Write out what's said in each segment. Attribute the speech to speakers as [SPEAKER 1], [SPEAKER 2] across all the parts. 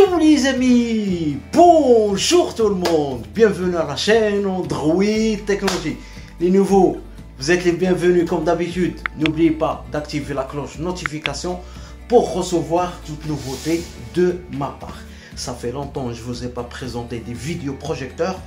[SPEAKER 1] Yo les amis, bonjour tout le monde, bienvenue à la chaîne Android Technologie. Les nouveaux, vous êtes les bienvenus comme d'habitude. N'oubliez pas d'activer la cloche notification pour recevoir toutes nouveautés de ma part. Ça fait longtemps que je ne vous ai pas présenté des vidéoprojecteurs.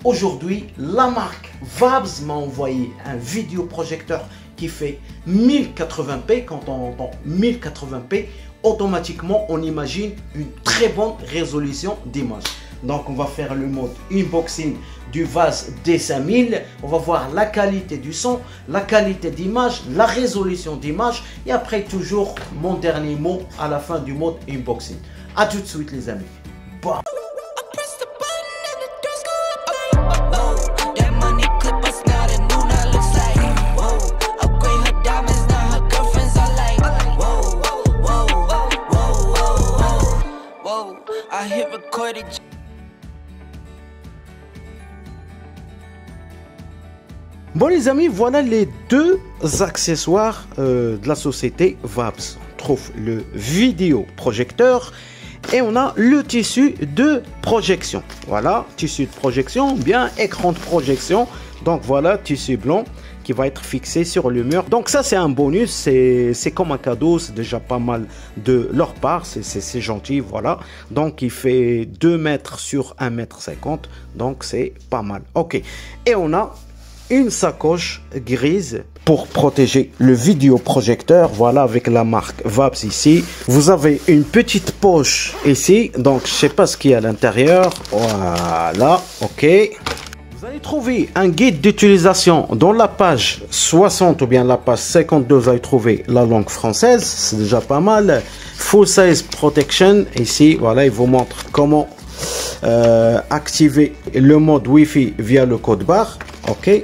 [SPEAKER 1] Aujourd'hui, la marque Vabs m'a envoyé un vidéoprojecteur qui fait 1080p. Quand on entend 1080p, automatiquement on imagine une très bonne résolution d'image. Donc on va faire le mode unboxing du Vabs D5000. On va voir la qualité du son, la qualité d'image, la résolution d'image et après toujours mon dernier mot à la fin du mode unboxing. A tout de suite les amis. Bah. Bon les amis, voilà les deux accessoires de la société Vabs. On trouve le vidéoprojecteur et on a le tissu de projection. Voilà, tissu de projection, bien écran de projection. Donc voilà, tissu blanc qui va être fixé sur le mur. Donc ça c'est un bonus, c'est comme un cadeau, c'est déjà pas mal de leur part, c'est gentil, voilà. Donc il fait 2 mètres sur 1 mètre 50, donc c'est pas mal. Ok, et on a une sacoche grise pour protéger le vidéoprojecteur, voilà, avec la marque Vabs ici. Vous avez une petite poche ici, donc je sais pas ce qu'il y a à l'intérieur, voilà, ok. Vous allez trouver un guide d'utilisation dans la page 60 ou bien la page 52, vous allez trouver la langue française, c'est déjà pas mal. Full size protection, ici, voilà, il vous montre comment activer le mode Wi-Fi via le code barre, ok.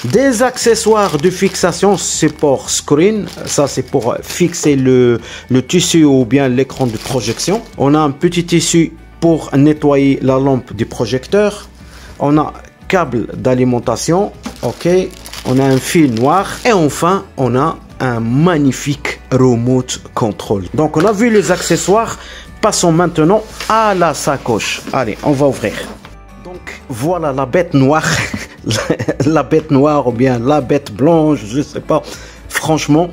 [SPEAKER 1] Des accessoires de fixation support screen, ça c'est pour fixer le tissu ou bien l'écran de projection. On a un petit tissu pour nettoyer la lampe du projecteur. On a câble d'alimentation, ok. On a un fil noir et enfin on a un magnifique remote control. Donc on a vu les accessoires, passons maintenant à la sacoche. Allez, on va ouvrir. Donc voilà la bête noire. La bête noire ou bien la bête blanche, je sais pas. Franchement,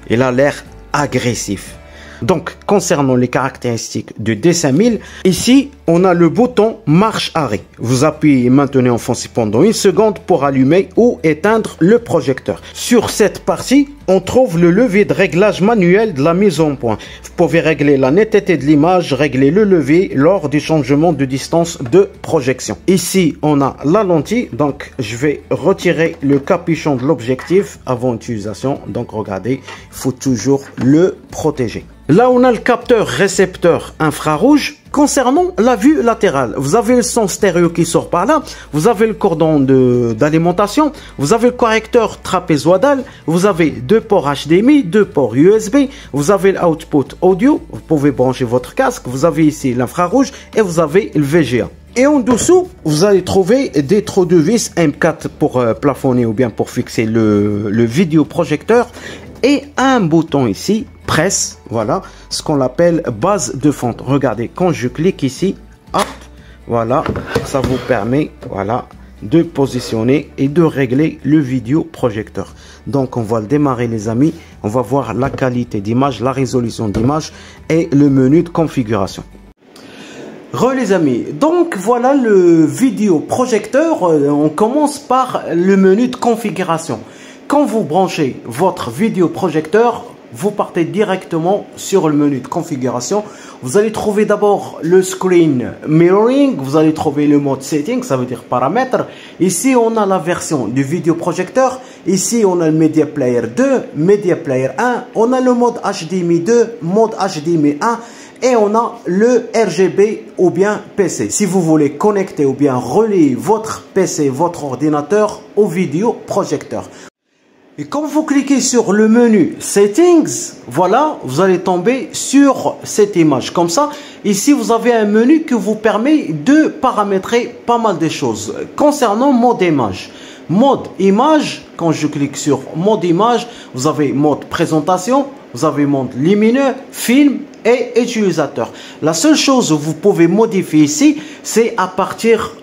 [SPEAKER 1] il a l'air agressif. Donc, concernant les caractéristiques du D5000, ici, on a le bouton marche-arrêt. Vous appuyez et maintenez enfoncé pendant 1 seconde pour allumer ou éteindre le projecteur. Sur cette partie, on trouve le levier de réglage manuel de la mise en point. Vous pouvez régler la netteté de l'image, régler le levier lors du changement de distance de projection. Ici, on a la lentille. Donc, je vais retirer le capuchon de l'objectif avant utilisation. Donc, regardez, il faut toujours le protéger. Là, on a le capteur récepteur infrarouge. Concernant la vue latérale, vous avez le son stéréo qui sort par là, vous avez le cordon d'alimentation, vous avez le correcteur trapézoïdal, vous avez 2 ports HDMI, 2 ports USB, vous avez l'output audio, vous pouvez brancher votre casque, vous avez ici l'infrarouge et vous avez le VGA. Et en dessous, vous allez trouver des trous de vis M4 pour plafonner ou bien pour fixer le vidéoprojecteur et un bouton ici, presse, voilà, ce qu'on appelle base de fente. Regardez, quand je clique ici, hop, voilà, ça vous permet, voilà, de positionner et de régler le vidéoprojecteur. Donc, on va le démarrer, les amis. On va voir la qualité d'image, la résolution d'image et le menu de configuration. Les amis, donc voilà le vidéoprojecteur. On commence par le menu de configuration. Quand vous branchez votre vidéoprojecteur, vous partez directement sur le menu de configuration. Vous allez trouver d'abord le screen mirroring. Vous allez trouver le mode setting, ça veut dire paramètres. Ici, on a la version du vidéoprojecteur. Ici, on a le Media Player 2, Media Player 1. On a le mode HDMI 2, mode HDMI 1. Et on a le RGB ou bien PC. Si vous voulez connecter ou bien relier votre PC, votre ordinateur au vidéoprojecteur. Et quand vous cliquez sur le menu Settings, voilà, vous allez tomber sur cette image. Comme ça, ici, vous avez un menu qui vous permet de paramétrer pas mal de choses. Concernant mode image. Mode image, quand je clique sur mode image, vous avez mode présentation, vous avez mode lumineux, film et utilisateur. La seule chose que vous pouvez modifier ici, c'est à partir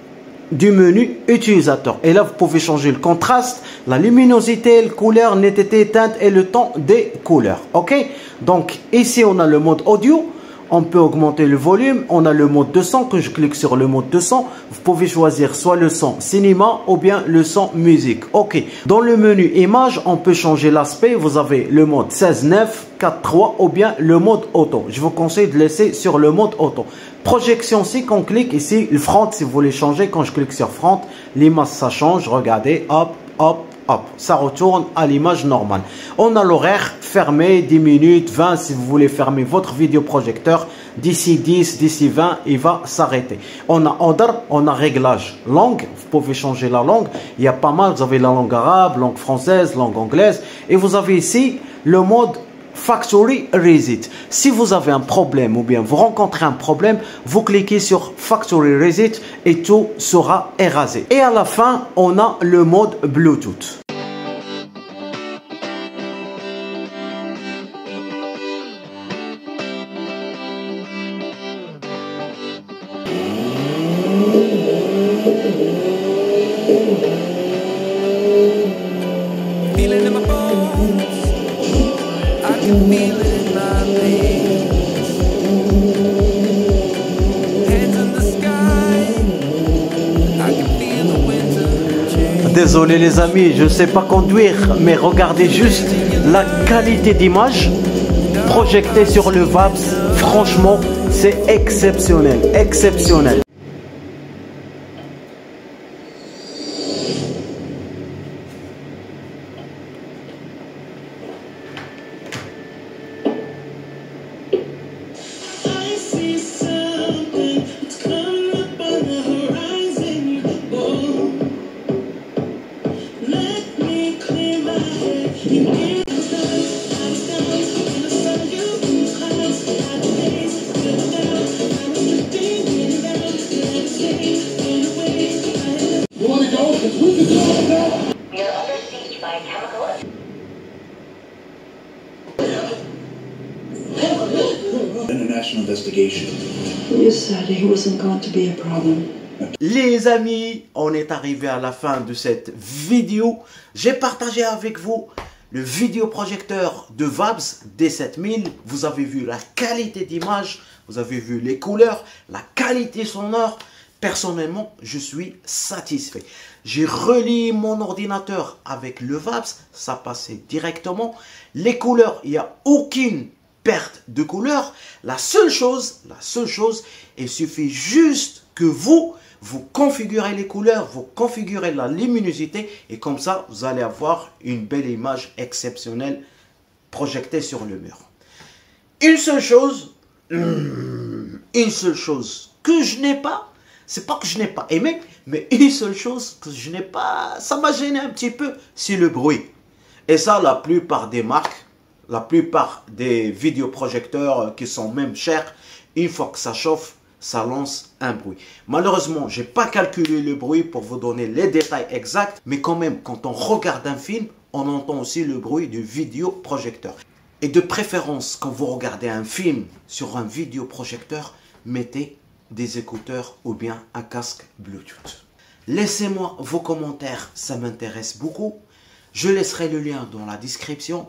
[SPEAKER 1] du menu utilisateur. Et là, vous pouvez changer le contraste, la luminosité, la couleur, netteté, teinte et le ton des couleurs. Ok? Donc, ici, on a le mode audio. On peut augmenter le volume. On a le mode de son. Que je clique sur le mode de son, vous pouvez choisir soit le son cinéma ou bien le son musique. Ok. Dans le menu image, on peut changer l'aspect. Vous avez le mode 16:9, 4:3 ou bien le mode auto. Je vous conseille de laisser sur le mode auto. Projection, si on clique ici, le front, si vous voulez changer, quand je clique sur front, l'image ça change. Regardez, hop, hop. Hop, ça retourne à l'image normale. On a l'horaire fermé, 10 minutes, 20 si vous voulez fermer votre vidéoprojecteur. D'ici 10, d'ici 20, il va s'arrêter. On a order, on a réglage langue. Vous pouvez changer la langue. Il y a pas mal, vous avez la langue arabe, langue française, langue anglaise. Et vous avez ici le mode Factory Reset. Si vous avez un problème ou bien vous rencontrez un problème, vous cliquez sur Factory Reset et tout sera érasé. Et à la fin, on a le mode Bluetooth. Désolé les amis, je ne sais pas conduire, mais regardez juste la qualité d'image projetée sur le VAPS. Franchement, c'est exceptionnel, exceptionnel. Les amis, on est arrivé à la fin de cette vidéo. J'ai partagé avec vous le vidéoprojecteur de VAPS D7000. Vous avez vu la qualité d'image, vous avez vu les couleurs, la qualité sonore. Personnellement, je suis satisfait. J'ai relié mon ordinateur avec le VAPS, ça passait directement. Les couleurs, il n'y a aucune perte de couleur. La seule chose, il suffit juste que vous configurez les couleurs, vous configurez la luminosité et comme ça, vous allez avoir une belle image exceptionnelle projetée sur le mur. Une seule chose que je n'ai pas, c'est pas que je n'ai pas aimé, mais une seule chose que je n'ai pas, ça m'a gêné un petit peu, c'est le bruit. Et ça, la plupart des marques, la plupart des vidéoprojecteurs qui sont même chers, une fois que ça chauffe, ça lance un bruit. Malheureusement, je n'ai pas calculé le bruit pour vous donner les détails exacts, mais quand même, quand on regarde un film, on entend aussi le bruit du vidéoprojecteur. Et de préférence, quand vous regardez un film sur un vidéoprojecteur, mettez des écouteurs ou bien un casque Bluetooth. Laissez-moi vos commentaires, ça m'intéresse beaucoup. Je laisserai le lien dans la description.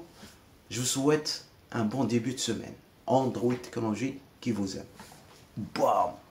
[SPEAKER 1] Je vous souhaite un bon début de semaine. Android Technologie qui vous aime. Bam!